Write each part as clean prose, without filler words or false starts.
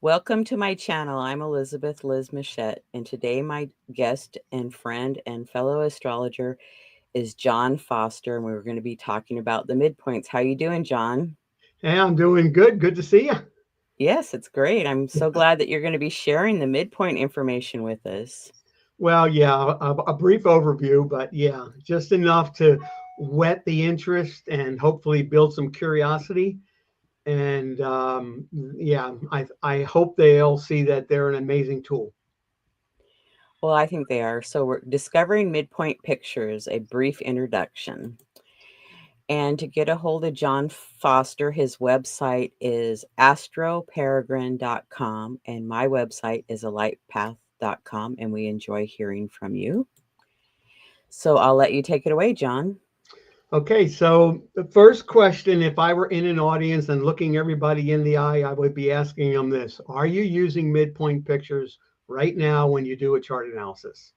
Welcome to my channel. I'm Elizabeth Liz Muschett, and today my guest and friend and fellow astrologer is John Foster, and we're going to be talking about the midpoints. How you doing, John? Hey, I'm doing good. Good to see you. Yes, it's great. I'm so glad that you're going to be sharing the midpoint information with us. Well, yeah, a brief overview, but yeah, just enough to whet the interest and hopefully build some curiosity. And yeah, I hope they'll see that they're an amazing tool. Well, I think they are. So we're discovering midpoint pictures, a brief introduction. And to get a hold of John Foster, his website is astroperegrine.com, and my website is alightpath.com, and we enjoy hearing from you. So I'll let you take it away, John. Okay, so the first question, if I were in an audience and looking everybody in the eye, I would be asking them this: Are you using midpoint pictures right now when you do a chart analysis?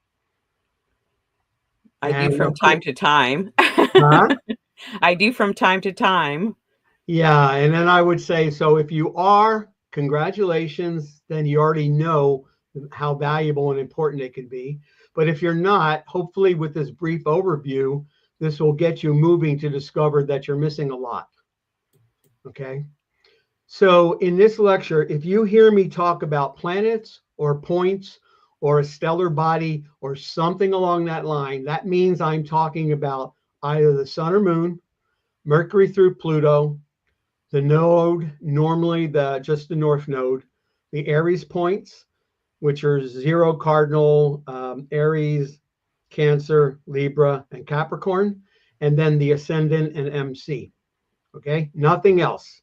I do And from of course, time to time. huh? I do from time to time. Yeah, and then I would say, so if you are, congratulations, then you already know how valuable and important it can be. But if you're not, hopefully with this brief overview, this will get you moving to discover that you're missing a lot. Okay. So in this lecture, if you hear me talk about planets or points or a stellar body or something along that line, that means I'm talking about either the sun or moon, Mercury through Pluto, the node, normally just the north node, the Aries points, which are 0 cardinal, Aries, Cancer, Libra, and Capricorn, and then the ascendant and MC. Okay, nothing else.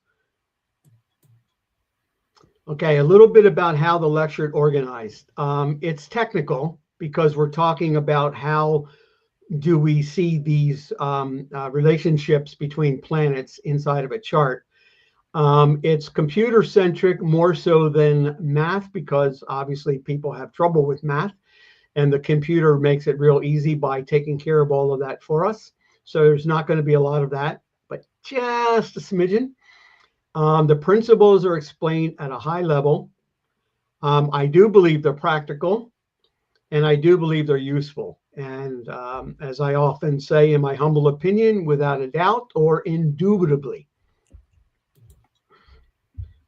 Okay, a little bit about how the lecture is organized. It's technical because we're talking about how do we see these relationships between planets inside of a chart. It's computer centric more so than math because obviously people have trouble with math, and the computer makes it real easy by taking care of all of that for us. So there's not going to be a lot of that, but just a smidgen. The principles are explained at a high level. I do believe they're practical, and I do believe they're useful. And as I often say, in my humble opinion, without a doubt or indubitably.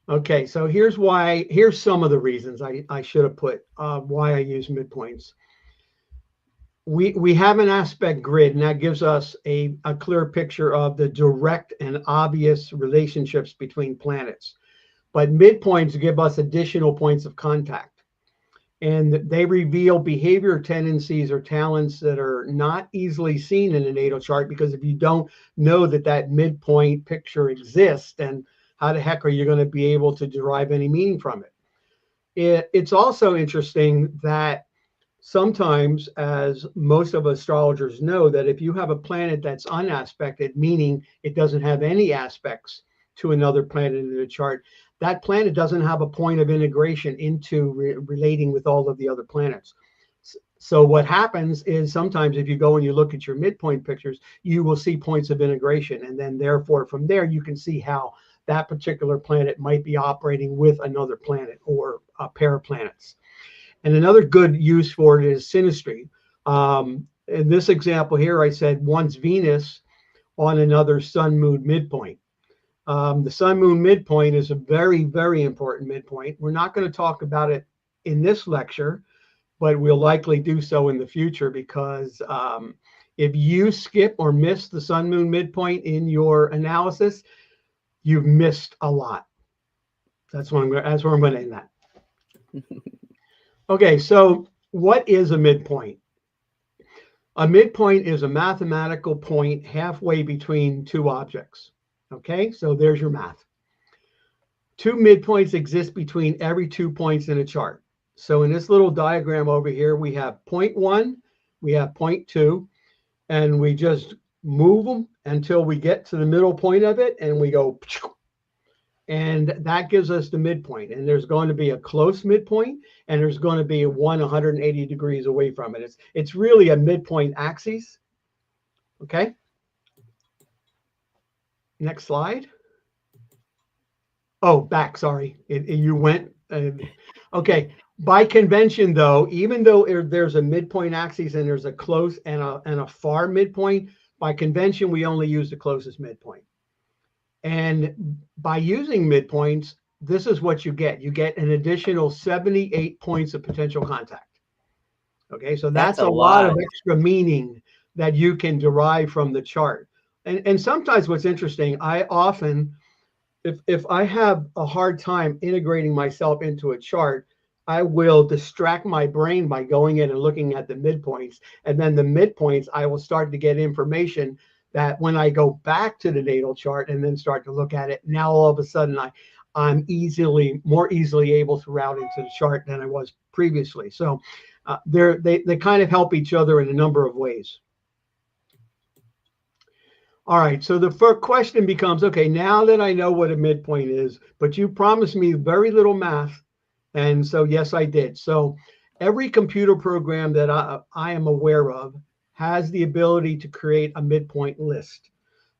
Okay, so here's some of the reasons I should have put why I use midpoints. We have an aspect grid, and that gives us a clear picture of the direct and obvious relationships between planets. But midpoints give us additional points of contact, and they reveal behavior tendencies or talents that are not easily seen in a natal chart, because if you don't know that that midpoint picture exists, then how the heck are you going to be able to derive any meaning from it? It's also interesting that sometimes, as most of astrologers know, that if you have a planet that's unaspected, meaning it doesn't have any aspects to another planet in the chart, that planet doesn't have a point of integration into relating with all of the other planets. So what happens is sometimes if you go and you look at your midpoint pictures, you will see points of integration. And then therefore from there, you can see how that particular planet might be operating with another planet or a pair of planets. And another good use for it is synastry. In this example here, I said one's Venus on another sun-moon midpoint. The sun-moon midpoint is a very, very important midpoint. We're not going to talk about it in this lecture, but we'll likely do so in the future, because if you skip or miss the sun-moon midpoint in your analysis, you've missed a lot. That's where I'm going to end that. Okay, so what is a midpoint? A midpoint is a mathematical point halfway between two objects. Okay, so there's your math. Two midpoints exist between every 2 points in a chart. So in this little diagram over here, we have point 1, we have point 2, and we just move them until we get to the middle point of it, and we go, and that gives us the midpoint. And there's going to be a close midpoint, and there's going to be a 180 degrees away from it. It's really a midpoint axis. Okay. Next slide. Oh, back, sorry. You went Okay. By convention, though, even though there's a midpoint axis and there's a close and a far midpoint, by convention, we only use the closest midpoint. And by using midpoints, this is what you get. You get an additional 78 points of potential contact. Okay, so That's that's a a lot lot. of extra meaning that you can derive from the chart. And sometimes what's interesting, I often, if I have a hard time integrating myself into a chart, I will distract my brain by going in and looking at the midpoints. And then the midpoints, I will start to get information that when I go back to the natal chart and then start to look at it, now all of a sudden I'm more easily able to route into the chart than I was previously. So they kind of help each other in a number of ways. All right, so the first question becomes, okay, now that I know what a midpoint is, but you promised me very little math, and so yes, I did. So every computer program that I am aware of has the ability to create a midpoint list.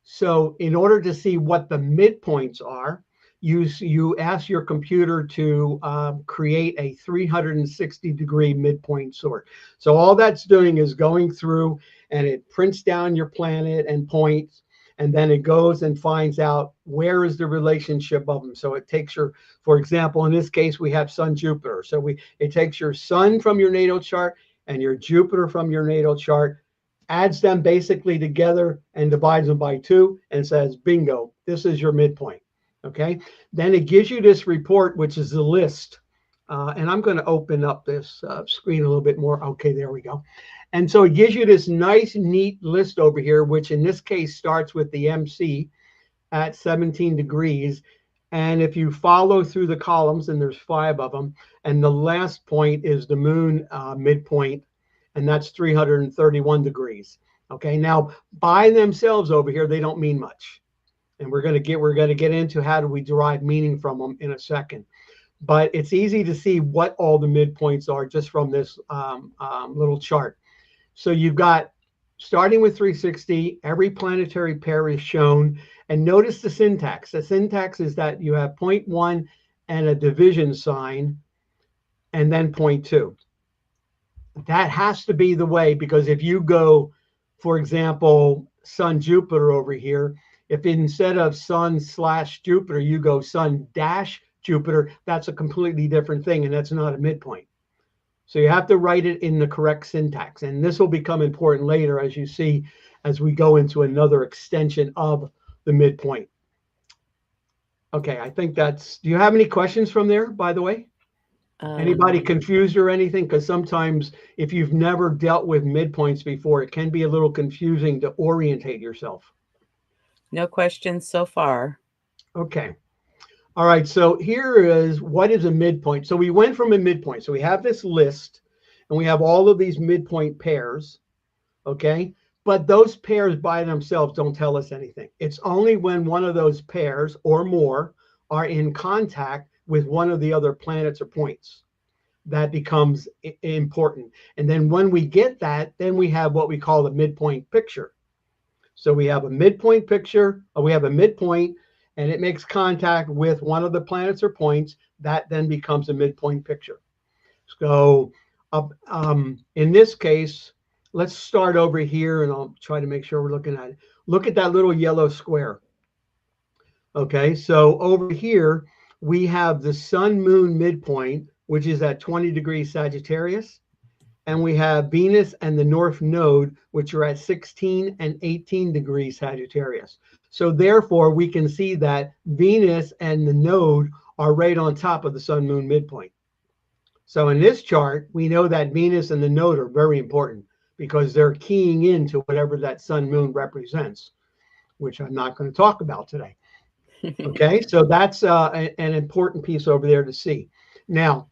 So in order to see what the midpoints are, you ask your computer to create a 360-degree midpoint sort. So all that's doing is going through and it prints down your planet and points, and then it goes and finds out where is the relationship of them. So it takes your, for example, in this case, we have Sun Jupiter. So it takes your Sun from your natal chart and your Jupiter from your natal chart, adds them basically together and divides them by 2 and says, bingo, this is your midpoint. Okay. Then it gives you this report, which is the list. And I'm going to open up this screen a little bit more. Okay, there we go. And so it gives you this nice, neat list over here, which in this case starts with the MC at 17 degrees. And if you follow through the columns, and there's 5 of them, and the last point is the moon midpoint, and that's 331 degrees. Okay, now by themselves over here, they don't mean much. And we're going to get into how do we derive meaning from them in a second. But it's easy to see what all the midpoints are just from this little chart. So you've got, starting with 360, every planetary pair is shown. And notice the syntax. The syntax is that you have 0.1 and a division sign, and then 0.2. That has to be the way, because if you go, for example, Sun Jupiter over here, if instead of Sun / Jupiter, you go Sun - Jupiter, that's a completely different thing, and that's not a midpoint. So you have to write it in the correct syntax. And this will become important later, as you see, as we go into another extension of the midpoint. Okay, I think that's, do you have any questions from there, by the way? Anybody confused or anything? Because sometimes if you've never dealt with midpoints before, it can be a little confusing to orientate yourself. No questions so far. Okay. All right, so here is, what is a midpoint? So we went from a midpoint. So we have this list, and we have all of these midpoint pairs, okay? But those pairs by themselves don't tell us anything. It's only when one of those pairs or more are in contact with one of the other planets or points that becomes important. And then when we get that, then we have what we call the midpoint picture. So we have a midpoint picture, or we have a midpoint, and it makes contact with one of the planets or points. That then becomes a midpoint picture. So in this case, let's start over here, and I'll try to make sure we're looking at it. Look at that little yellow square. Okay, so over here, we have the Sun-Moon midpoint, which is at 20 degrees Sagittarius. And we have Venus and the North Node, which are at 16 and 18 degrees Sagittarius. So therefore, we can see that Venus and the node are right on top of the Sun-Moon midpoint. So in this chart, we know that Venus and the node are very important because they're keying into whatever that Sun-Moon represents, which I'm not going to talk about today. Okay, so that's an important piece over there to see. Now,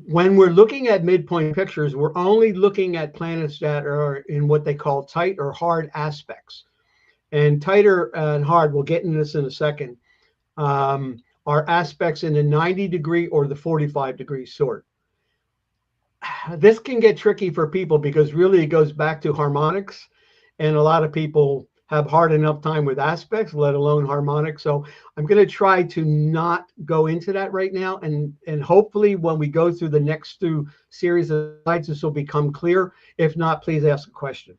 when we're looking at midpoint pictures, we're only looking at planets that are in what they call tight or hard aspects. And tighter and hard, we'll get into this in a second, are aspects in the 90-degree or the 45-degree sort. This can get tricky for people because really it goes back to harmonics. And a lot of people have hard enough time with aspects, let alone harmonics. So I'm going to try to not go into that right now. And hopefully when we go through the next series of slides, this will become clear. If not, please ask a question.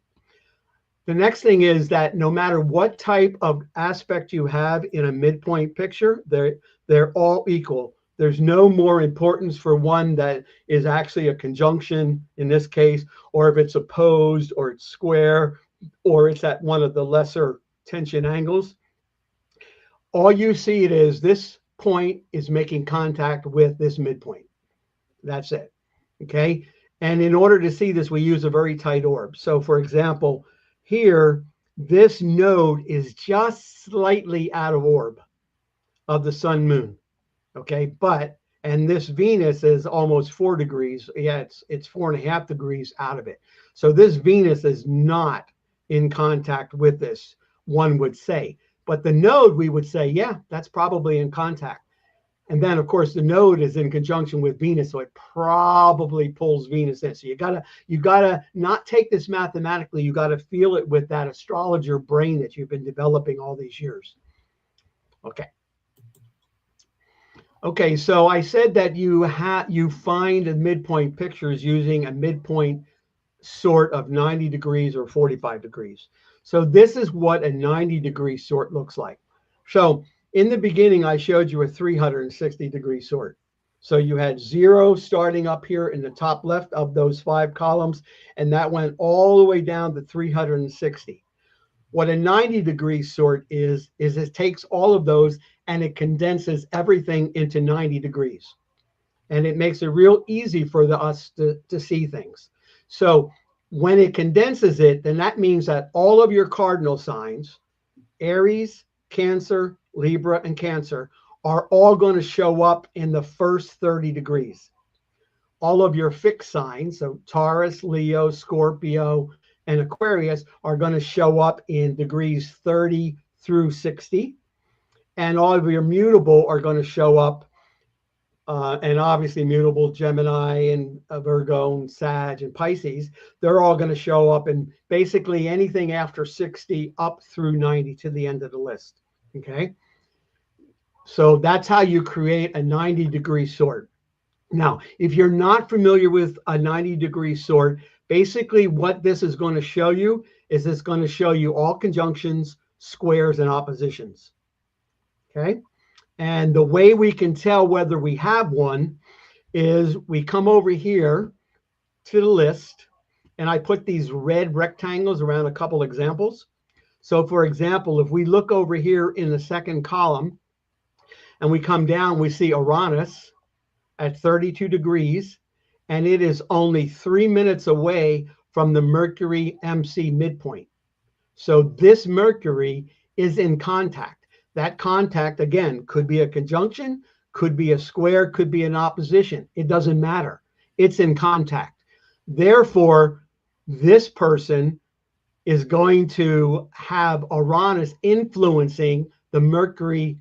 The next thing is that no matter what type of aspect you have in a midpoint picture, they're all equal. There's no more importance for one that is actually a conjunction in this case, or if it's opposed, or it's square, or it's at one of the lesser tension angles. All you see it is this point is making contact with this midpoint. That's it. Okay. And in order to see this, we use a very tight orb. So for example, here, this node is just slightly out of orb of the sun moon. Okay, and this Venus is almost 4 degrees. Yeah, it's 4.5 degrees out of it. So this Venus is not in contact with this, one would say. But the node, we would say, yeah, that's probably in contact. And then, of course, the node is in conjunction with Venus, so it probably pulls Venus in. So you gotta not take this mathematically. You gotta feel it with that astrologer brain that you've been developing all these years. Okay. Okay, so I said that you find a midpoint pictures using a midpoint sort of 90 degrees or 45 degrees. So this is what a 90-degree sort looks like. So in the beginning, I showed you a 360-degree sort. So you had 0 starting up here in the top left of those 5 columns, and that went all the way down to 360. What a 90-degree sort is it takes all of those and it condenses everything into 90 degrees. And it makes it real easy for us to see things. So when it condenses it, then that means that all of your cardinal signs, Aries, Cancer, Libra, and Cancer, are all going to show up in the first 30 degrees. All of your fixed signs, so Taurus, Leo, Scorpio, and Aquarius, are going to show up in degrees 30 through 60. And all of your mutable are going to show up, and obviously mutable Gemini and Virgo and Sag and Pisces, they're all going to show up in basically anything after 60 up through 90 to the end of the list. Okay. So that's how you create a 90-degree sort. Now, if you're not familiar with a 90-degree sort, basically what this is going to show you is it's going to show you all conjunctions, squares, and oppositions. Okay. And the way we can tell whether we have one is we come over here to the list, and I put these red rectangles around a couple examples. So for example, if we look over here in the second column and we come down, we see Uranus at 32 degrees, and it is only 3 minutes away from the Mercury MC midpoint. So this Mercury is in contact. That contact, again, could be a conjunction, could be a square, could be an opposition. It doesn't matter. It's in contact. Therefore, this person is going to have Uranus influencing the Mercury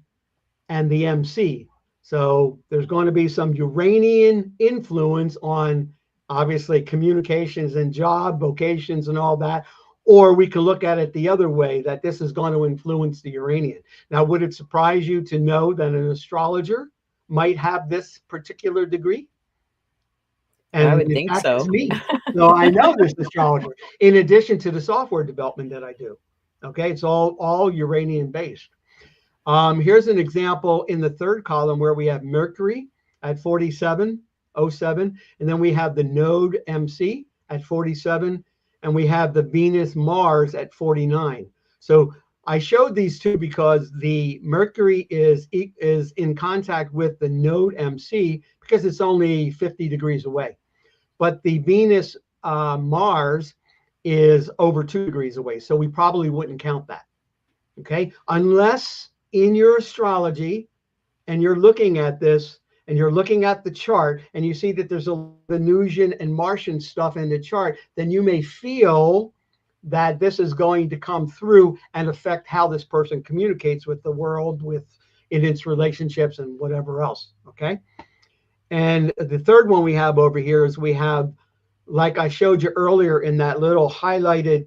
and the MC. So there's going to be some Uranian influence on, obviously, communications and job, vocations, and all that. Or we can look at it the other way, that this is going to influence the Uranian. Now, would it surprise you to know that an astrologer might have this particular degree? And I would think so. It's me. So I know this astrologer, in addition to the software development that I do. Okay, it's all Uranian based. Here's an example in the third column where we have Mercury at 4707, and then we have the node MC at 47, and we have the Venus Mars at 49. So I showed these two because the Mercury is in contact with the node MC because it's only 50 degrees away. But the Venus Mars is over 2 degrees away. So we probably wouldn't count that. Okay, unless in your astrology and you're looking at this and you're looking at the chart and you see that there's a Venusian and Martian stuff in the chart, then you may feel that this is going to come through and affect how this person communicates with the world, in its relationships and whatever else. Okay. And the third one we have over here is we have, like I showed you earlier in that little highlighted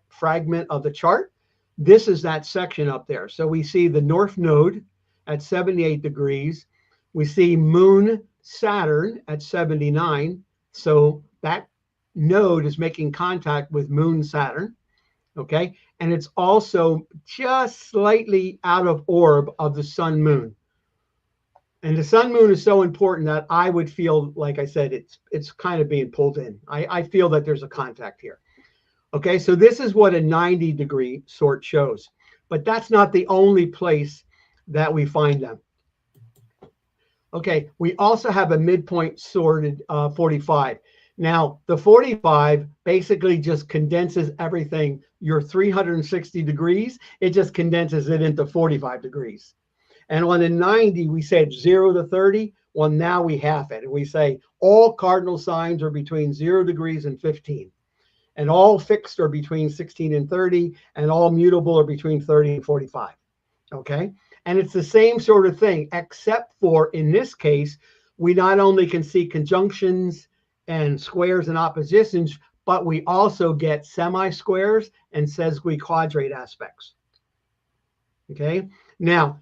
fragment of the chart, this is that section up there. So we see the North Node at 78 degrees. We see Moon Saturn at 79. So that node is making contact with Moon Saturn. Okay. And it's also just slightly out of orb of the Sun Moon. And the Sun Moon is so important that I would feel, like I said, it's kind of being pulled in. I feel that there's a contact here. Okay, so this is what a 90-degree sort shows, but that's not the only place that we find them. Okay, we also have a midpoint sorted 45. Now, the 45 basically just condenses everything. Your 360 degrees, it just condenses it into 45 degrees. And on a 90, we said 0 to 30. Well, now we have it. And we say all cardinal signs are between 0 degrees and 15. And all fixed are between 16 and 30. And all mutable are between 30 and 45. Okay? And it's the same sort of thing, except for, in this case, we not only can see conjunctions and squares and oppositions, but we also get semi-squares and sesquiquadrate aspects. Okay? Now,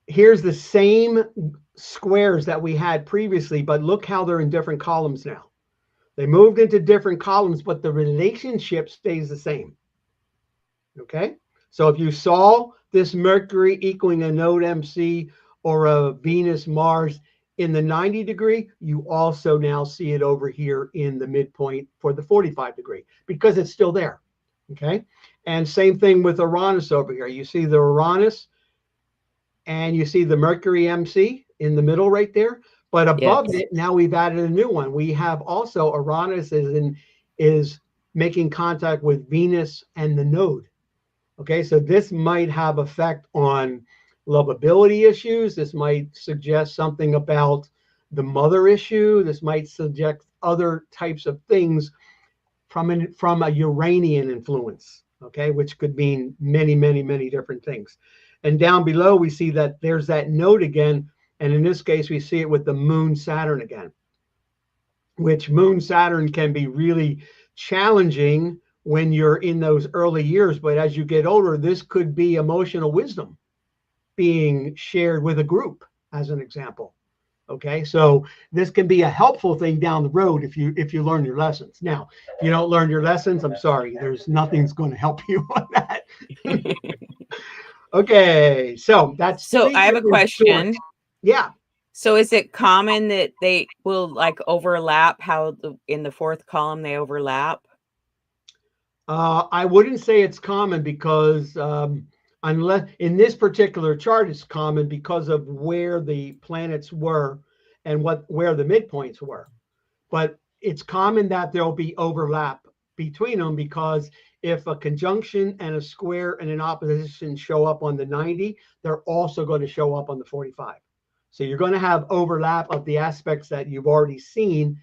here's the same squares that we had previously, but look how they're in different columns now. They moved into different columns, but the relationship stays the same. Okay? So if you saw this Mercury equaling a node MC or a Venus Mars in the 90 degree, you also now see it over here in the midpoint for the 45 degree because it's still there. Okay? And same thing with Uranus over here. You see the Uranus and you see the Mercury MC in the middle right there. But above it, now we've added a new one. We have also Uranus is making contact with Venus and the node. Okay, so this might have effect on lovability issues. This might suggest something about the mother issue. This might suggest other types of things from a Uranian influence, okay, which could mean many, many, many different things. And down below, we see that there's that node again. And in this case, we see it with the Moon Saturn again, which Moon Saturn can be really challenging when you're in those early years. But as you get older, this could be emotional wisdom being shared with a group, as an example. Okay, so this can be a helpful thing down the road if you learn your lessons. Now, if you don't learn your lessons, I'm sorry, there's nothing's going to help you on that. Okay, so that's. So I have a question. Yeah. So is it common that they will like overlap, how in the fourth column they overlap? I wouldn't say it's common because unless in this particular chart, it's common because of where the planets were and where the midpoints were. But it's common that there'll be overlap between them because if a conjunction and a square and an opposition show up on the 90, they're also going to show up on the 45. So you're going to have overlap of the aspects that you've already seen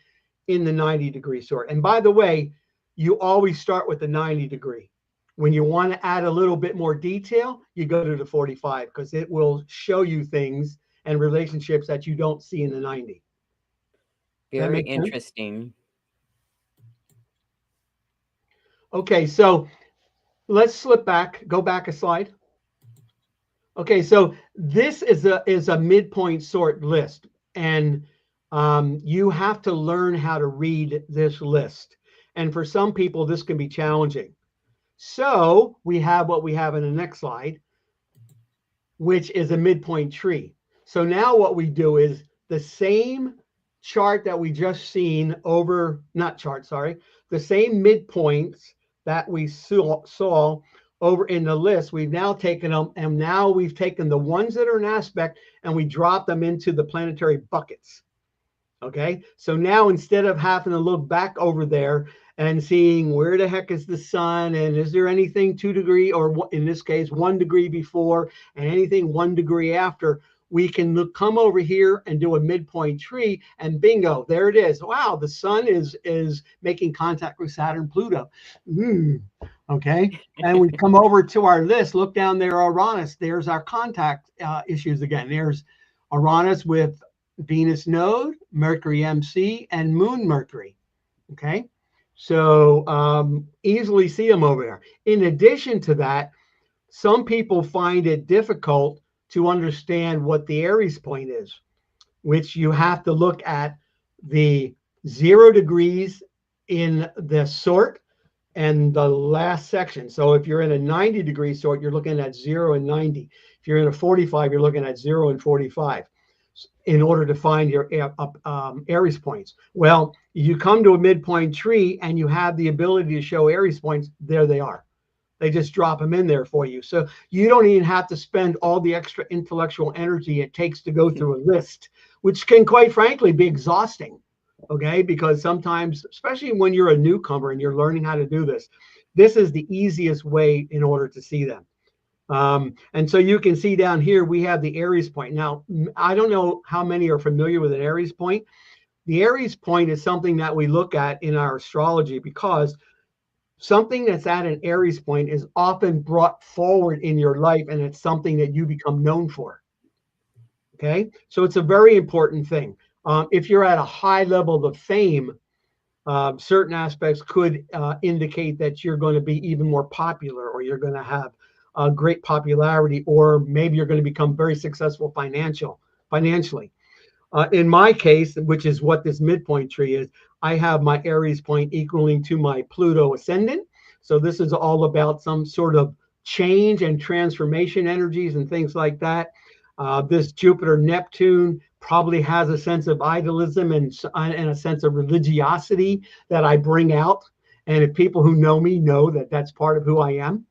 in the 90-degree sort. And by the way, you always start with the 90 degree. When you want to add a little bit more detail, you go to the 45 because it will show you things and relationships that you don't see in the 90. Very interesting. Okay, so let's slip back, go back a slide. Okay, so this is a midpoint sort list, and you have to learn how to read this list. And for some people, this can be challenging. So we have what we have in the next slide, which is a midpoint tree. So now what we do is the same chart that we just seen over, not chart, sorry, the same midpoints that we saw over in the list, we've now taken them, and now we've taken the ones that are an aspect and we drop them into the planetary buckets. Okay, so now instead of having to look back over there and seeing where the heck is the sun and is there anything 2 degree or in this case 1 degree before and anything 1 degree after, we can come over here and do a midpoint tree and bingo, there it is. Wow, the sun is making contact with Saturn, Pluto. Okay, and we come over to our list, look down there, Uranus, there's our contact issues again. There's Uranus with Venus node, Mercury MC, and Moon Mercury. Okay, So easily see them over there. In addition to that, some people find it difficult to understand what the Aries point is, which you have to look at the 0 degrees in the sort and the last section. So if you're in a 90-degree sort, you're looking at 0 and 90. If you're in a 45, you're looking at 0 and 45 in order to find your Aries points. Well, you come to a midpoint tree and you have the ability to show Aries points. There they are. They just drop them in there for you. So you don't even have to spend all the extra intellectual energy it takes to go through a list, which can quite frankly be exhausting. Okay, because sometimes, especially when you're a newcomer and you're learning how to do this, this is the easiest way in order to see them. And so you can see down here, we have the Aries point. Now, I don't know how many are familiar with an Aries point. The Aries point is something that we look at in our astrology because something that's at an Aries point is often brought forward in your life, and it's something that you become known for. Okay, so it's a very important thing. If you're at a high level of fame, certain aspects could indicate that you're going to be even more popular, or you're going to have great popularity, or maybe you're going to become very successful financially. In my case, which is what this midpoint tree is, I have my Aries point equaling to my Pluto ascendant. So this is all about some sort of change and transformation energies and things like that. This Jupiter Neptune probably has a sense of idealism and a sense of religiosity that I bring out. And if people who know me know that that's part of who I am.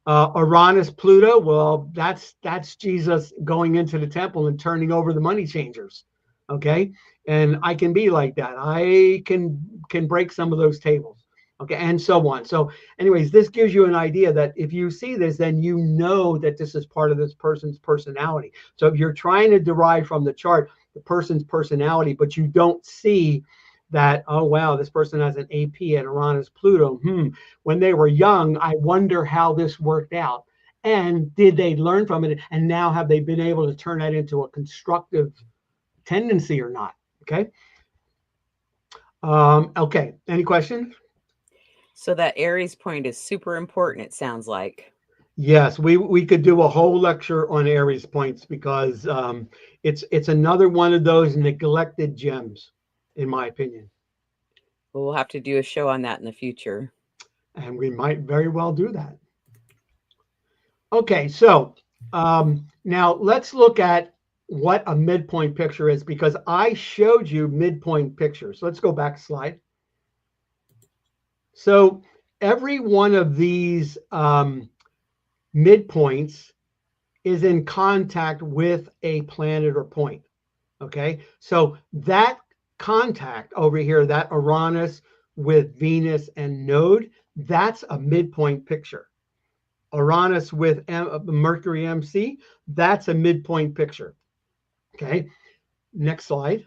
Uranus, Pluto, well, that's Jesus going into the temple and turning over the money changers. Okay, and I can be like that. I can break some of those tables. Okay, and so on. So, anyways, this gives you an idea that if you see this, then you know that this is part of this person's personality. So if you're trying to derive from the chart the person's personality, but you don't see that, oh, wow, this person has an AP at Uranus, Pluto. When they were young, I wonder how this worked out. And did they learn from it? And now have they been able to turn that into a constructive tendency or not? Okay. Okay. Any questions? So that Aries point is super important, it sounds like. Yes, we could do a whole lecture on Aries points because it's another one of those neglected gems, in my opinion. We'll have to do a show on that in the future. And we might very well do that. Okay, so now let's look at what a midpoint picture is, because I showed you midpoint pictures. Let's go back a slide. So every one of these midpoints is in contact with a planet or point. Okay, so that contact over here, that Uranus with Venus and node, that's a midpoint picture. Uranus with Mercury MC, that's a midpoint picture. Okay, next slide.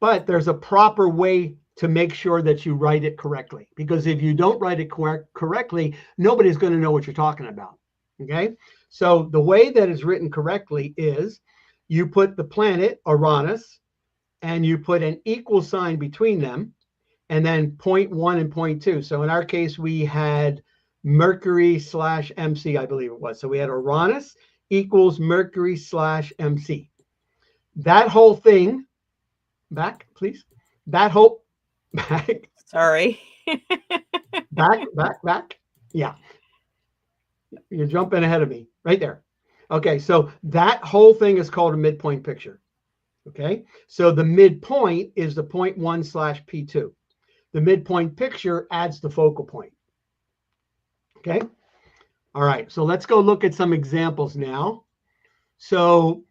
But there's a proper way to make sure that you write it correctly, because if you don't write it correctly, nobody's going to know what you're talking about. Okay, so the way that is written correctly is you put the planet Uranus and you put an equal sign between them, and then point 1 and point 2. So in our case, we had Mercury / MC, I believe it was. So we had Uranus equals Mercury / MC. That whole thing, back, please. That whole, back. Sorry. back. Yeah. You're jumping ahead of me right there. Okay, so that whole thing is called a midpoint picture. Okay, so the midpoint is the point 1 / P2. The midpoint picture adds the focal point. Okay, all right, so let's go look at some examples now. So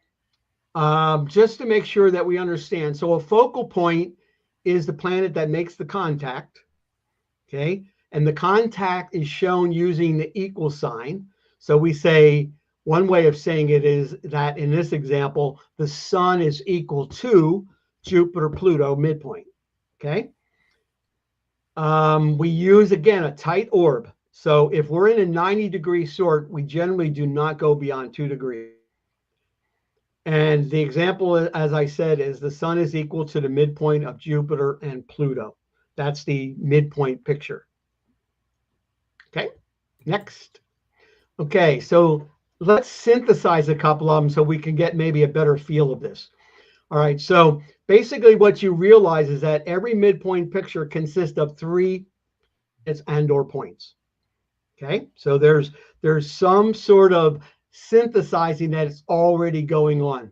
just to make sure that we understand, so a focal point is the planet that makes the contact. Okay, and the contact is shown using the equal sign. So we say, one way of saying it is that in this example, the sun is equal to Jupiter, Pluto, midpoint. Okay. We use, again, a tight orb. So if we're in a 90-degree sort, we generally do not go beyond 2 degrees. And the example, as I said, is the sun is equal to the midpoint of Jupiter and Pluto. That's the midpoint picture. Okay, next. Okay, so let's synthesize a couple of them so we can get maybe a better feel of this. All right, so basically what you realize is that every midpoint picture consists of 3 and or points. Okay, so there's some sort of synthesizing that is already going on.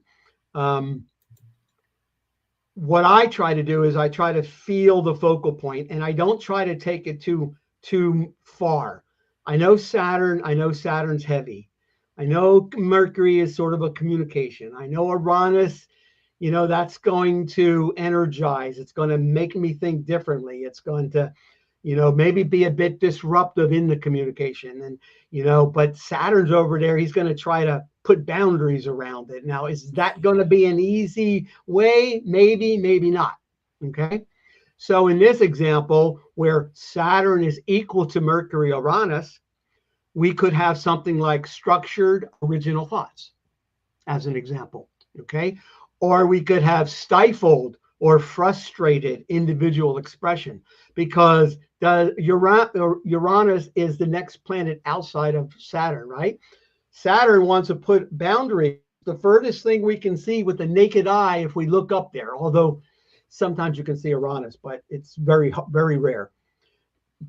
What I try to do is I try to feel the focal point, and I don't try to take it too far. I know Saturn's heavy. I know Mercury is sort of a communication. I know Uranus, that's going to energize. It's going to make me think differently. It's going to, maybe be a bit disruptive in the communication. And, but Saturn's over there. He's going to try to put boundaries around it. Now, is that going to be an easy way? Maybe, maybe not. Okay. So in this example, where Saturn is equal to Mercury Uranus, we could have something like structured original thoughts as an example. Okay. Or we could have stifled or frustrated individual expression, because the Uranus is the next planet outside of Saturn, right? Saturn wants to put boundaries. The furthest thing we can see with the naked eye if we look up there, although sometimes you can see Uranus, but it's very, very rare.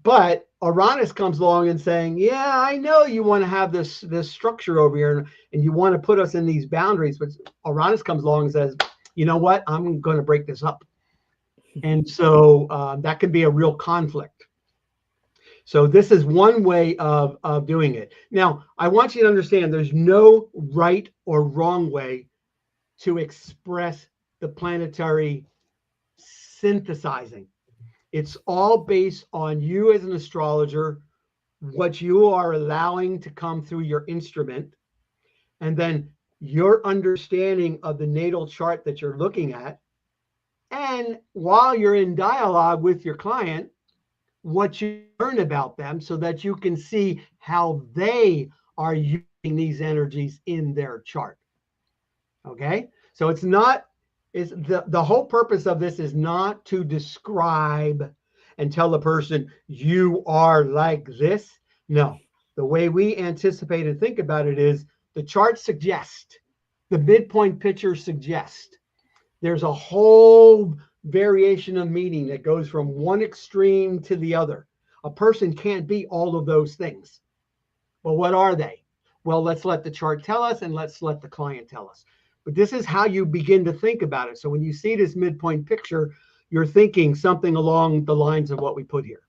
But Uranus comes along and saying, yeah, I know you want to have this structure over here and you want to put us in these boundaries, but Uranus comes along and says, you know what, I'm going to break this up. And so that can be a real conflict. So this is one way of doing it. Now, I want you to understand there's no right or wrong way to express the planetary synthesizing. It's all based on you as an astrologer, what you are allowing to come through your instrument, and then your understanding of the natal chart that you're looking at. And while you're in dialogue with your client, what you learn about them so that you can see how they are using these energies in their chart. Okay? So it's not, the whole purpose of this is not to describe and tell the person you are like this. No, the way we anticipate and think about it is the chart suggests, the midpoint picture suggests. There's a whole variation of meaning that goes from one extreme to the other. A person can't be all of those things. Well, what are they? Well, let's let the chart tell us, and let's let the client tell us. But this is how you begin to think about it. So when you see this midpoint picture, you're thinking something along the lines of what we put here.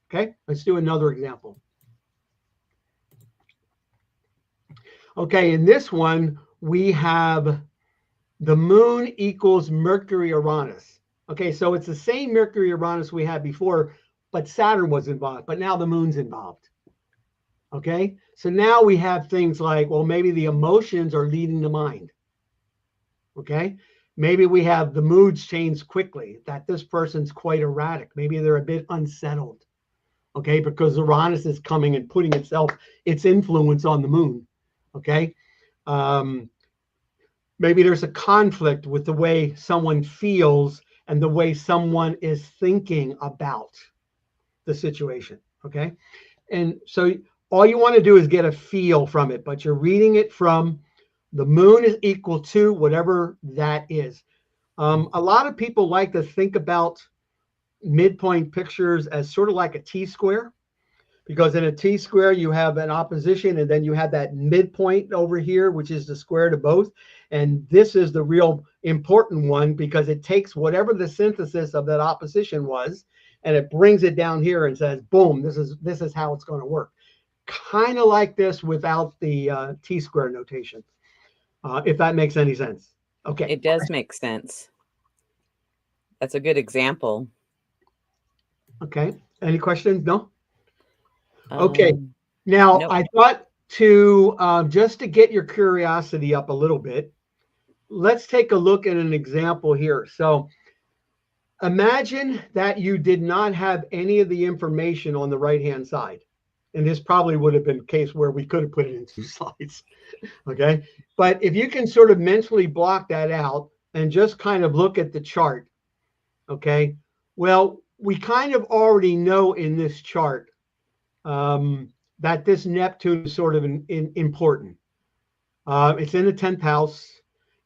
Okay, let's do another example. Okay, in this one, we have the moon equals Mercury Uranus. Okay, so it's the same Mercury Uranus we had before, but Saturn was involved, but now the moon's involved. Okay, so now we have things like, well, maybe the emotions are leading the mind. Okay, maybe we have the moods change quickly, that this person's quite erratic. Maybe they're a bit unsettled. Okay, because Uranus is coming and putting its influence on the moon. Okay, maybe there's a conflict with the way someone feels and the way someone is thinking about the situation. Okay, and so all you want to do is get a feel from it, but you're reading it from the moon is equal to whatever that is. A lot of people like to think about midpoint pictures as sort of like a T-square, because in a T-square you have an opposition and then you have that midpoint over here, which is the square to both. And this is the real important one because it takes whatever the synthesis of that opposition was and it brings it down here and says, boom, this is how it's going to work. Kind of like this without the T-square notation. If that makes any sense. Okay. It does make sense. That's a good example. Okay. Any questions? No? Okay. Now, nope. I thought to, just to get your curiosity up a little bit, let's take a look at an example here. So imagine that you did not have any of the information on the right-hand side. And this probably would have been a case where we could have put it in 2 slides. Okay. But if you can sort of mentally block that out and just kind of look at the chart. Okay. Well, we kind of already know in this chart that this Neptune is sort of important. It's in the 10th house.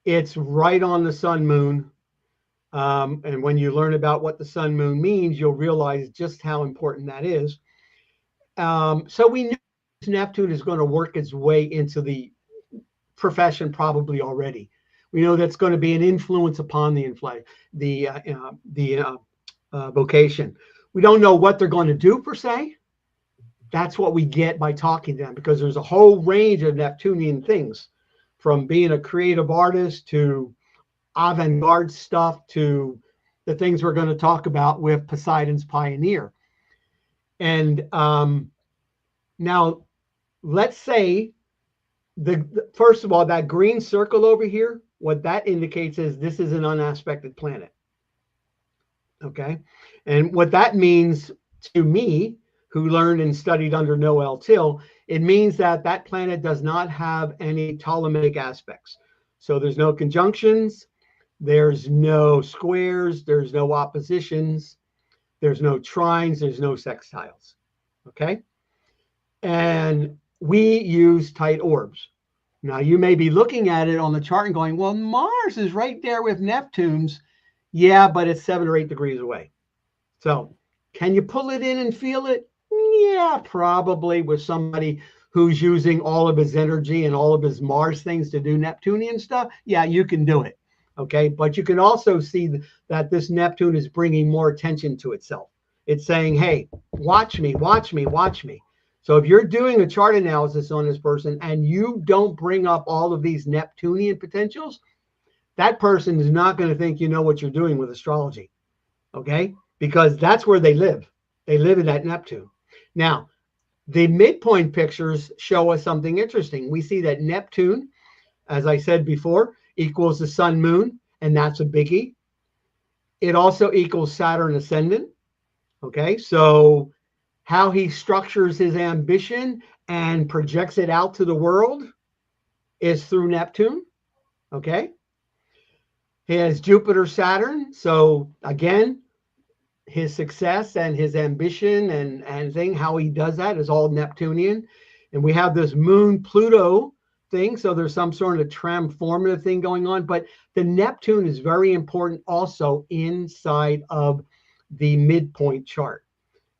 It's right on the sun moon. And when you learn about what the sun moon means, you'll realize just how important that is. So we know Neptune is going to work its way into the profession probably already. We know that's going to be an influence upon the vocation. We don't know what they're going to do per se. That's what we get by talking to them, because there's a whole range of Neptunian things, from being a creative artist to avant-garde stuff to the things we're going to talk about with Poseidon's Pioneer. And now let's say first of all, that green circle over here, what that indicates is this is an unaspected planet. Okay. And what that means to me, who learned and studied under Noel Till, it means that that planet does not have any Ptolemaic aspects. So there's no conjunctions, there's no squares, there's no oppositions, there's no trines, there's no sextiles. Okay. And we use tight orbs. Now, you may be looking at it on the chart and going, well, Mars is right there with Neptune's. Yeah, but it's 7 or 8 degrees away. So can you pull it in and feel it? Yeah, probably, with somebody who's using all of his energy and all of his Mars things to do Neptunian stuff. Yeah, you can do it. Okay. But you can also see that this Neptune is bringing more attention to itself. It's saying, hey, watch me, watch me, watch me. So if you're doing a chart analysis on this person and you don't bring up all of these Neptunian potentials, that person is not going to think you know what you're doing with astrology. Okay? Because that's where they live. They live in that Neptune. Now, the midpoint pictures show us something interesting. We see that Neptune, as I said before, equals the sun moon, and that's a biggie. It also equals Saturn ascendant. Okay? So how he structures his ambition and projects it out to the world is through Neptune. Okay. He has Jupiter, Saturn. So again, his success and his ambition and thing, how he does that is all Neptunian. And we have this moon Pluto thing. So there's some sort of transformative thing going on. But the Neptune is very important also inside of the midpoint chart.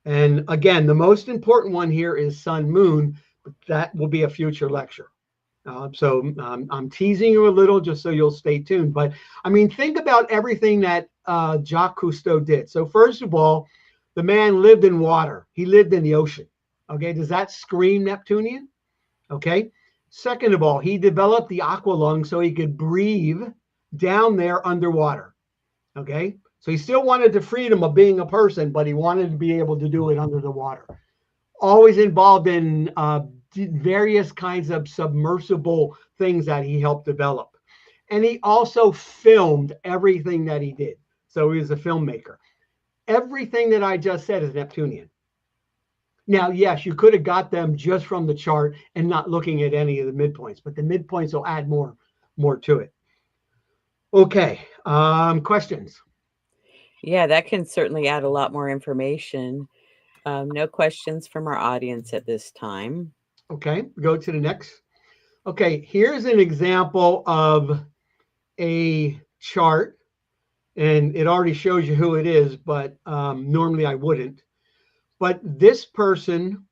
And again, the most important one here is sun moon, but that will be a future lecture. So I'm teasing you a little just so you'll stay tuned. But I mean, think about everything that Jacques Cousteau did. So first of all, the man lived in water. He lived in the ocean. Okay. Does that scream Neptunian? Okay. Second of all, he developed the aqua lung so he could breathe down there underwater. Okay. So he still wanted the freedom of being a person, but he wanted to be able to do it under the water. Always involved in various kinds of submersible things that he helped develop. And he also filmed everything that he did. So he was a filmmaker. Everything that I just said is Neptunian. Now, yes, you could have got them just from the chart and not looking at any of the midpoints, but the midpoints will add more to it. Okay, questions? Yeah, that can certainly add a lot more information. No questions from our audience at this time. Okay, go to the next. Okay, here's an example of a chart, and it already shows you who it is, but normally I wouldn't. But this person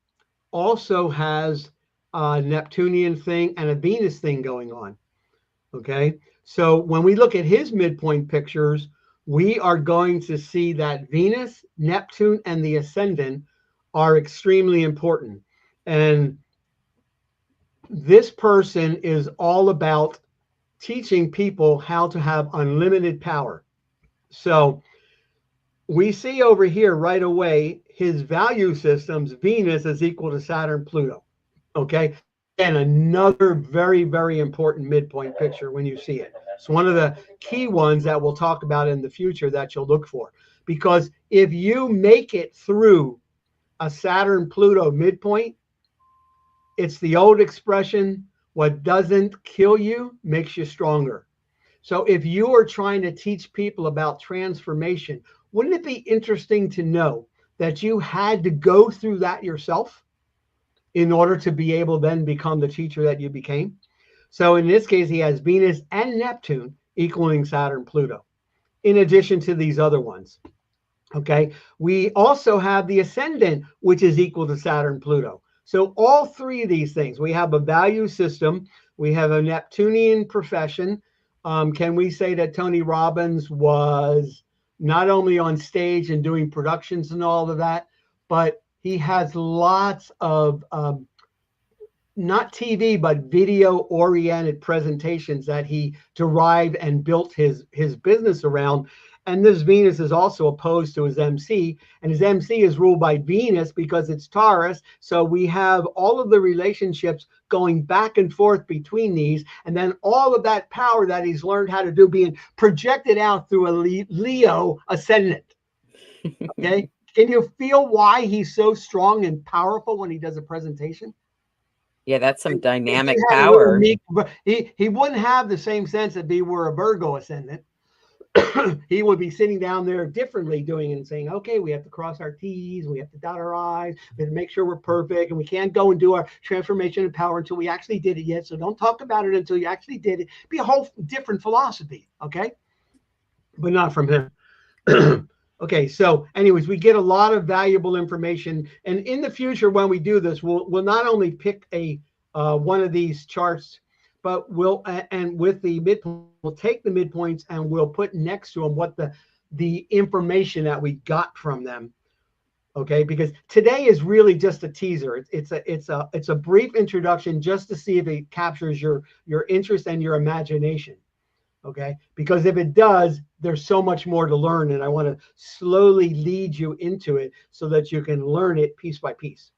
also has a Neptunian thing and a Venus thing going on. Okay, so when we look at his midpoint pictures, we are going to see that Venus, Neptune, and the ascendant are extremely important. And this person is all about teaching people how to have unlimited power. So we see over here right away, his value systems, Venus is equal to Saturn, Pluto. Okay. And another very, very important midpoint picture when you see it. It's one of the key ones that we'll talk about in the future that you'll look for. Because if you make it through a Saturn, Pluto midpoint, it's the old expression, what doesn't kill you makes you stronger. So if you are trying to teach people about transformation, wouldn't it be interesting to know that you had to go through that yourself in order to be able to then become the teacher that you became? So in this case, he has Venus and Neptune equaling Saturn, Pluto, in addition to these other ones. Okay, we also have the ascendant, which is equal to Saturn, Pluto. So all three of these things, we have a value system, we have a Neptunian profession. Can we say that Tony Robbins was not only on stage and doing productions and all of that, but he has lots of not TV, but video-oriented presentations that he derived and built his business around. And this Venus is also opposed to his MC, and his MC is ruled by Venus because it's Taurus. So we have all of the relationships going back and forth between these, and then all of that power that he's learned how to do being projected out through a Leo ascendant. Okay, can you feel why he's so strong and powerful when he does a presentation? Yeah, that's some dynamic power. He wouldn't have the same sense if he were a Virgo ascendant. He would be sitting down there differently doing it and saying, okay, we have to cross our T's, we have to dot our I's, we have to make sure we're perfect, and we can't go and do our transformation and power until we actually did it yet. So don't talk about it until you actually did it. Be a whole different philosophy, okay? But not from him. Okay, so anyways, we get a lot of valuable information. And in the future, when we do this, we'll not only pick a one of these charts, but and with the midpoint, we'll take the midpoints and we'll put next to them what the information that we got from them. Okay, because today is really just a teaser. It's a brief introduction just to see if it captures your interest and your imagination. Okay, because if it does, there's so much more to learn, and I want to slowly lead you into it so that you can learn it piece by piece.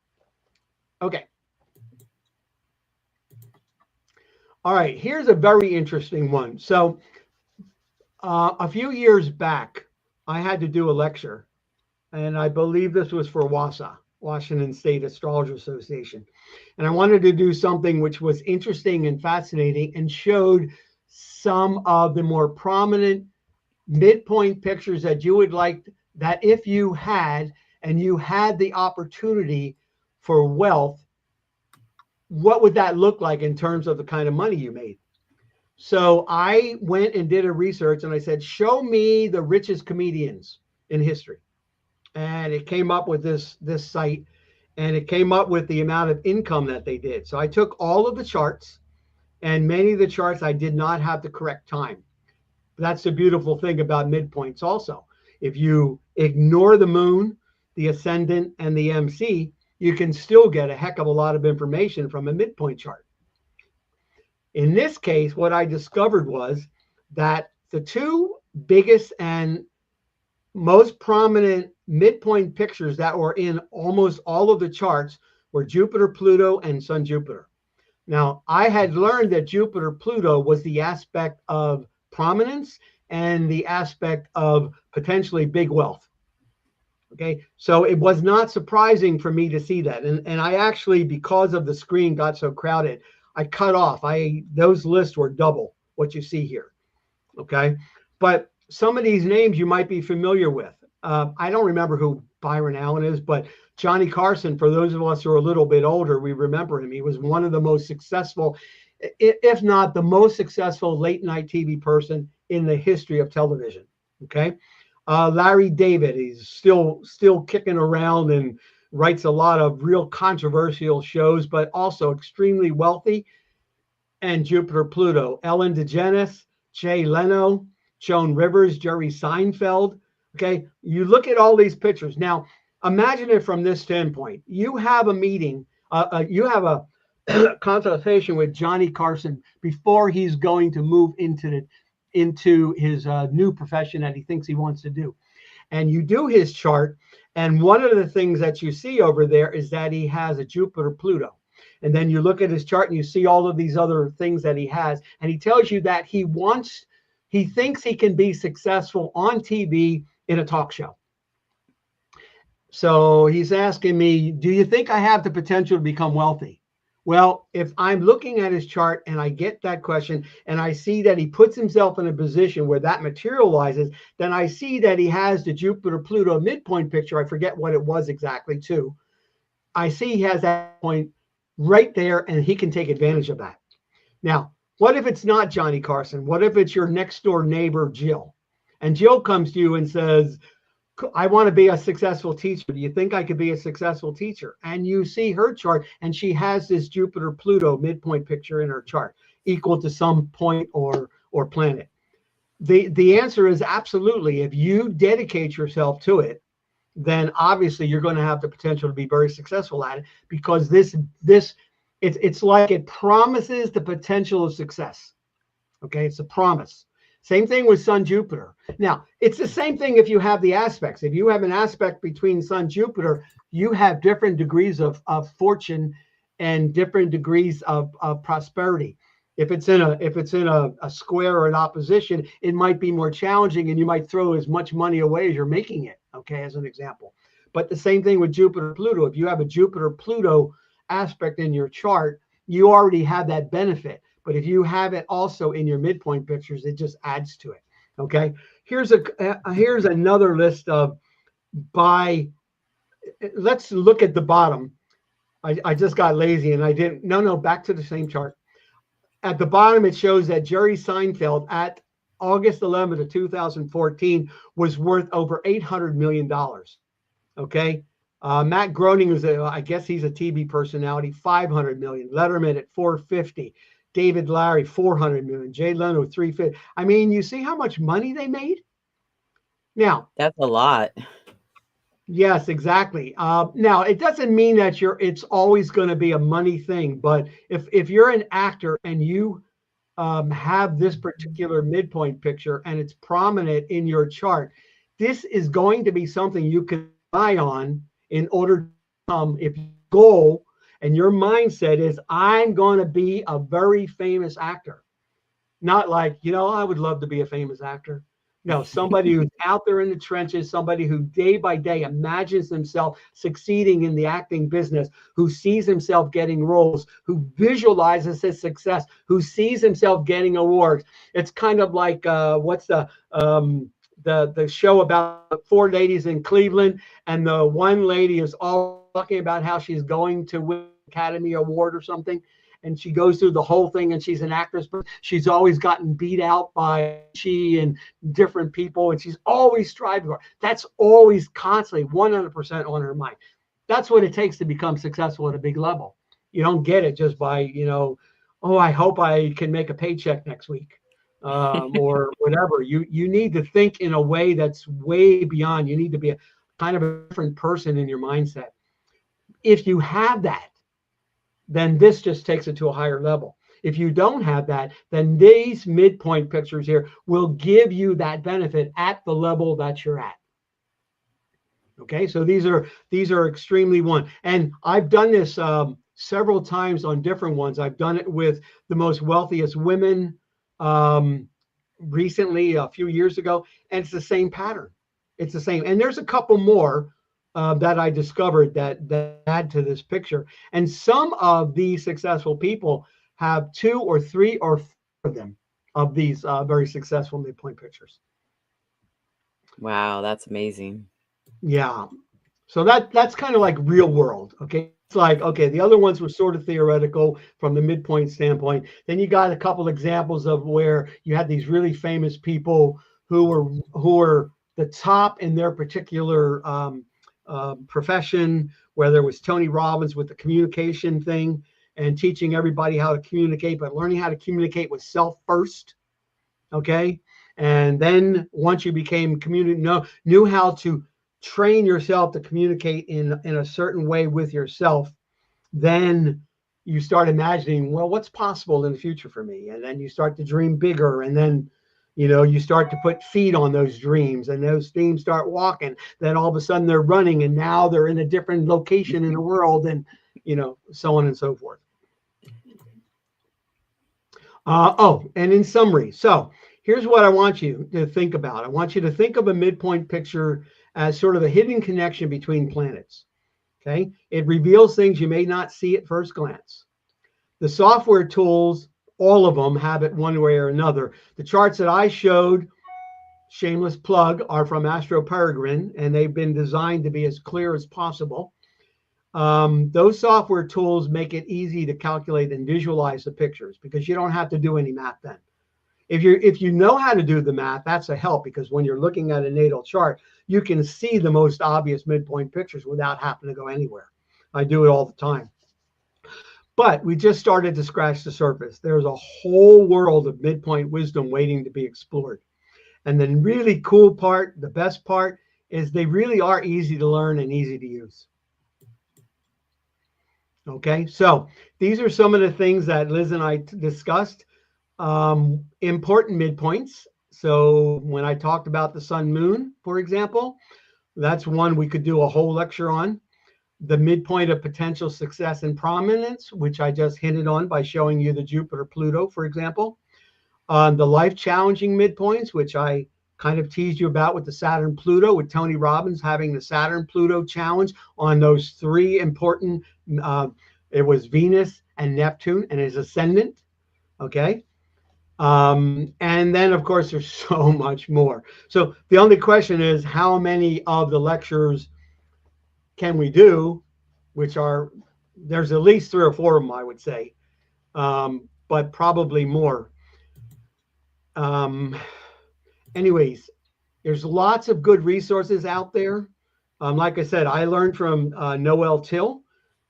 Okay. All right, here's a very interesting one. So a few years back, I had to do a lecture, and I believe this was for WSAA, Washington State Astrologer Association. And I wanted to do something which was interesting and fascinating and showed some of the more prominent midpoint pictures that you would like, that if you had the opportunity for wealth, what would that look like in terms of the kind of money you made? So I went and did a research and I said, show me the richest comedians in history. And it came up with this site, and it came up with the amount of income that they did. So I took all of the charts, and many of the charts I did not have the correct time. That's the beautiful thing about midpoints also. If you ignore the moon, the ascendant, and the MC, you can still get a heck of a lot of information from a midpoint chart. In this case, what I discovered was that the two biggest and most prominent midpoint pictures that were in almost all of the charts were Jupiter, Pluto, and Sun, Jupiter. Now, I had learned that Jupiter, Pluto was the aspect of prominence and the aspect of potentially big wealth. Okay, so it was not surprising for me to see that. And I actually, because of the screen got so crowded, I cut off. Those lists were double what you see here. Okay, but some of these names you might be familiar with. I don't remember who Byron Allen is, but Johnny Carson, for those of us who are a little bit older, we remember him. He was one of the most successful, if not the most successful late night TV person in the history of television. Okay. Larry David, he's still kicking around and writes a lot of real controversial shows, but also extremely wealthy. And Jupiter, Pluto, Ellen DeGeneres, Jay Leno, Joan Rivers, Jerry Seinfeld. Okay. You look at all these pictures. Now, imagine it from this standpoint. You have a meeting, you have a consultation with Johnny Carson before he's going to move into his new profession that he thinks he wants to do. And you do his chart. And one of the things that you see over there is that he has a Jupiter, Pluto. And then you look at his chart and you see all of these other things that he has. And he tells you that he thinks he can be successful on TV in a talk show. So he's asking me, do you think I have the potential to become wealthy? Well, if I'm looking at his chart and I get that question and I see that he puts himself in a position where that materializes, then I see that he has the Jupiter-Pluto midpoint picture. I forget what it was exactly too. I see he has that point right there and he can take advantage of that. Now, what if it's not Johnny Carson? What if it's your next door neighbor, Jill? And Jill comes to you and says, I want to be a successful teacher. Do you think I could be a successful teacher? And you see her chart and she has this Jupiter Pluto midpoint picture in her chart equal to some point or planet. The answer is absolutely. If you dedicate yourself to it, then obviously you're going to have the potential to be very successful at it, because it's like it promises the potential of success. Okay, it's a promise. Same thing with Sun Jupiter. Now, it's the same thing if you have the aspects. If you have an aspect between Sun Jupiter, you have different degrees of fortune and different degrees of prosperity. If it's in a square or an opposition, it might be more challenging and you might throw as much money away as you're making it, okay, as an example. But the same thing with Jupiter Pluto. If you have a Jupiter Pluto aspect in your chart, you already have that benefit. But if you have it also in your midpoint pictures, it just adds to it. Okay. Here's another list of by. Let's look at the bottom. I just got lazy and I didn't. No, back to the same chart. At the bottom, it shows that Jerry Seinfeld at August 11th of 2014 was worth over $800 million. Okay. Matt Groening is I guess he's a TV personality, 500 million. Letterman at 450. David Larry, 400 million. Jay Leno, 350. I mean, you see how much money they made? Now, That's a lot. yes, exactly. Now, it doesn't mean that it's always going to be a money thing, but if you're an actor and you have this particular midpoint picture and it's prominent in your chart, this is going to be something you can rely on in order to if your goal and your mindset is, I'm going to be a very famous actor. Not like, I would love to be a famous actor. No, somebody who's out there in the trenches, somebody who day by day imagines himself succeeding in the acting business, who sees himself getting roles, who visualizes his success, who sees himself getting awards. It's kind of like what's the show about 4 ladies in Cleveland, and the one lady is all talking about how she's going to win Academy Award or something, and she goes through the whole thing, and she's an actress, but she's always gotten beat out by she and different people, and she's always striving for it. That's always constantly 100% on her mind. That's what it takes to become successful at a big level. You don't get it just by, oh, I hope I can make a paycheck next week. Or whatever. You need to think in a way that's way beyond. You need to be a kind of a different person in your mindset. If you have that, then this just takes it to a higher level. If you don't have that, then these midpoint pictures here will give you that benefit at the level that you're at. Okay, so these are extremely one. And I've done this several times on different ones. I've done it with the most wealthiest women recently, a few years ago, and it's the same pattern. It's the same. And there's a couple more that I discovered that add to this picture. And some of these successful people have 2 or 3 or 4 of them, of these very successful midpoint pictures. Wow, that's amazing. Yeah. So that's kind of like real world. Okay. It's like, okay, the other ones were sort of theoretical from the midpoint standpoint. Then you got a couple examples of where you had these really famous people who were the top in their particular profession, whether it was Tony Robbins with the communication thing and teaching everybody how to communicate, but learning how to communicate with self first. Okay. And then once you became knew how to train yourself to communicate in a certain way with yourself, then you start imagining, well, what's possible in the future for me? And then you start to dream bigger, and then you start to put feet on those dreams, and those dreams start walking. Then all of a sudden they're running, and now they're in a different location in the world, and so on and so forth. And in summary, so here's what I want you to think about. I want you to think of a midpoint picture as sort of a hidden connection between planets. Okay. It reveals things you may not see at first glance. The software tools, all of them have it one way or another. The charts that I showed, shameless plug, are from Astrologer, and they've been designed to be as clear as possible. Those software tools make it easy to calculate and visualize the pictures because you don't have to do any math then. If you know how to do the math, that's a help, because when you're looking at a natal chart, you can see the most obvious midpoint pictures without having to go anywhere. I do it all the time. But we just started to scratch the surface. There's a whole world of midpoint wisdom waiting to be explored. And the really cool part, the best part, is they really are easy to learn and easy to use. Okay, so these are some of the things that Liz and I discussed. Important midpoints. So when I talked about the sun moon, for example, that's one we could do a whole lecture on. The midpoint of potential success and prominence, which I just hinted on by showing you the Jupiter Pluto, for example. The life challenging midpoints, which I kind of teased you about with the Saturn Pluto, with Tony Robbins having the Saturn Pluto challenge on those three important, it was Venus and Neptune and his ascendant. Okay. And then, of course, there's so much more. So the only question is, how many of the lectures can we do, which are, there's at least 3 or 4 of them, I would say, but probably more. Anyways, there's lots of good resources out there. Like I said, I learned from Noel Till,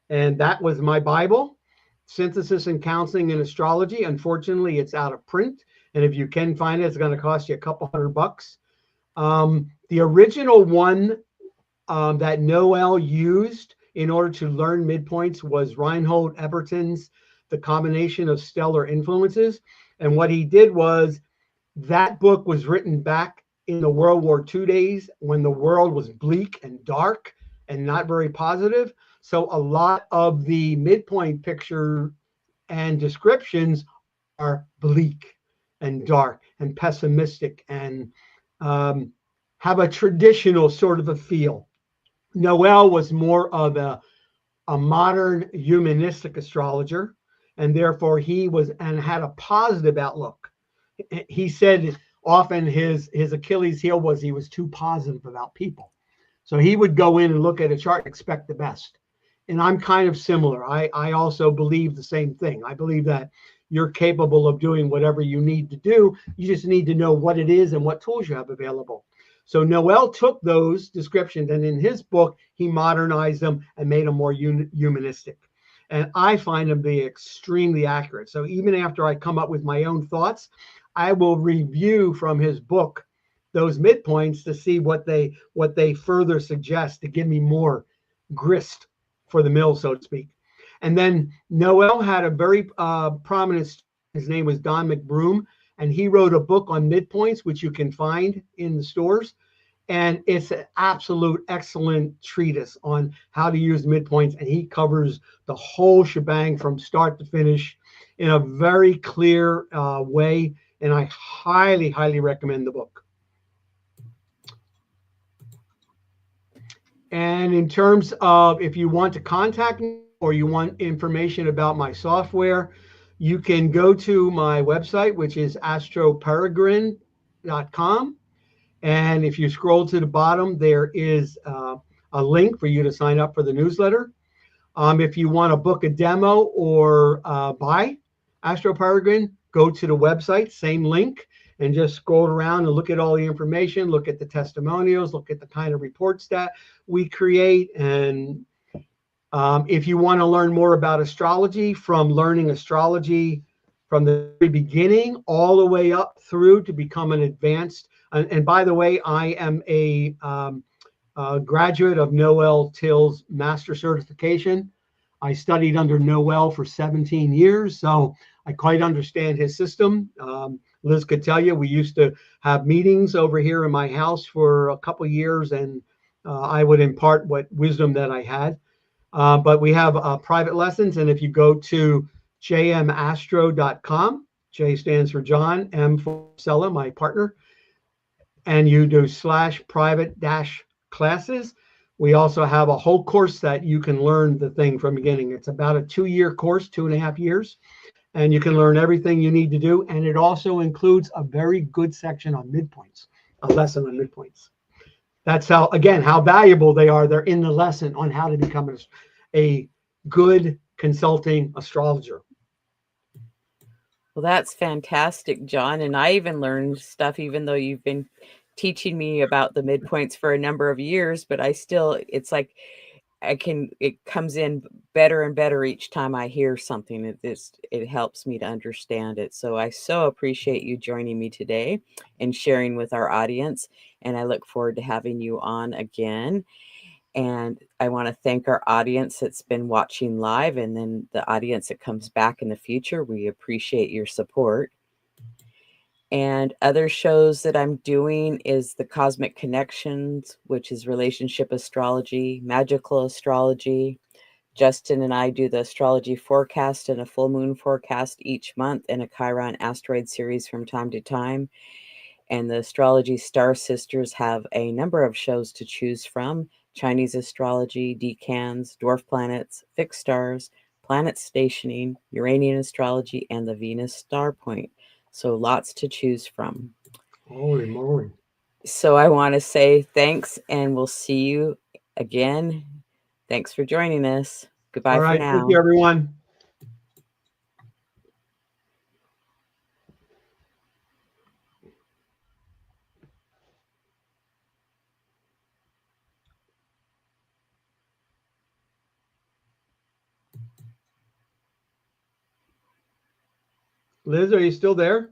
and that was my Bible. Synthesis and Counseling in Astrology. Unfortunately, it's out of print, and if you can find it, it's going to cost you a couple $100. The original one that Noel used in order to learn midpoints was Reinhold Eberton's The Combination of Stellar Influences. And what he did was, that book was written back in the World War II days when the world was bleak and dark and not very positive. So a lot of the midpoint picture and descriptions are bleak and dark and pessimistic and have a traditional sort of a feel. Noel was more of a modern humanistic astrologer, and therefore he was and had a positive outlook. He said often his Achilles heel was he was too positive about people. So he would go in and look at a chart and expect the best. And I'm kind of similar. I also believe the same thing. I believe that you're capable of doing whatever you need to do. You just need to know what it is and what tools you have available. So Noel took those descriptions, and in his book, he modernized them and made them more humanistic. And I find them to be extremely accurate. So even after I come up with my own thoughts, I will review from his book those midpoints to see what they further suggest to give me more grist for the mill, so to speak. And then Noel had a very prominent, his name was Don McBroom, and he wrote a book on midpoints, which you can find in the stores. And it's an absolute excellent treatise on how to use midpoints. And he covers the whole shebang from start to finish in a very clear way. And I highly, highly recommend the book. And in terms of if you want to contact me or you want information about my software, you can go to my website, which is astroperegrine.com. And if you scroll to the bottom, there is a link for you to sign up for the newsletter. If you want to book a demo or buy Astro Peregrine, go to the website, same link, and just scroll around and look at all the information, look at the testimonials, look at the kind of reports that we create. And if you want to learn more about astrology, from learning astrology from the very beginning all the way up through to become an advanced, and by the way, I am a graduate of Noel Till's master certification. I studied under Noel for 17 years, so I quite understand his system. Liz could tell you, we used to have meetings over here in my house for a couple of years, and I would impart what wisdom that I had. But we have private lessons, and if you go to jmastro.com, J stands for John, M for Sella, my partner, and you do /private-classes, We also have a whole course that you can learn the thing from beginning. It's about a 2-year course, 2.5 years, and you can learn everything you need to do. And it also includes a very good section on midpoints, a lesson on midpoints. That's how, again, how valuable they are. They're in the lesson on how to become a good consulting astrologer. Well, that's fantastic, John. And I even learned stuff, even though you've been teaching me about the midpoints for a number of years, but it's like it comes in better and better each time I hear something. It helps me to understand it. So I so appreciate you joining me today and sharing with our audience. And I look forward to having you on again. And I want to thank our audience that's been watching live, and then the audience that comes back in the future. We appreciate your support. And other shows that I'm doing is the Cosmic Connections, which is relationship astrology, magical astrology. Justin and I do the astrology forecast and a full moon forecast each month, and a Chiron asteroid series from time to time. And the Astrology Star Sisters have a number of shows to choose from: Chinese astrology, decans, dwarf planets, fixed stars, planet stationing, Uranian astrology, and the Venus star point. So lots to choose from. Holy moly. So I want to say thanks, and we'll see you again. Thanks for joining us. Goodbye All for right. now. Thank you, everyone. Liz, are you still there?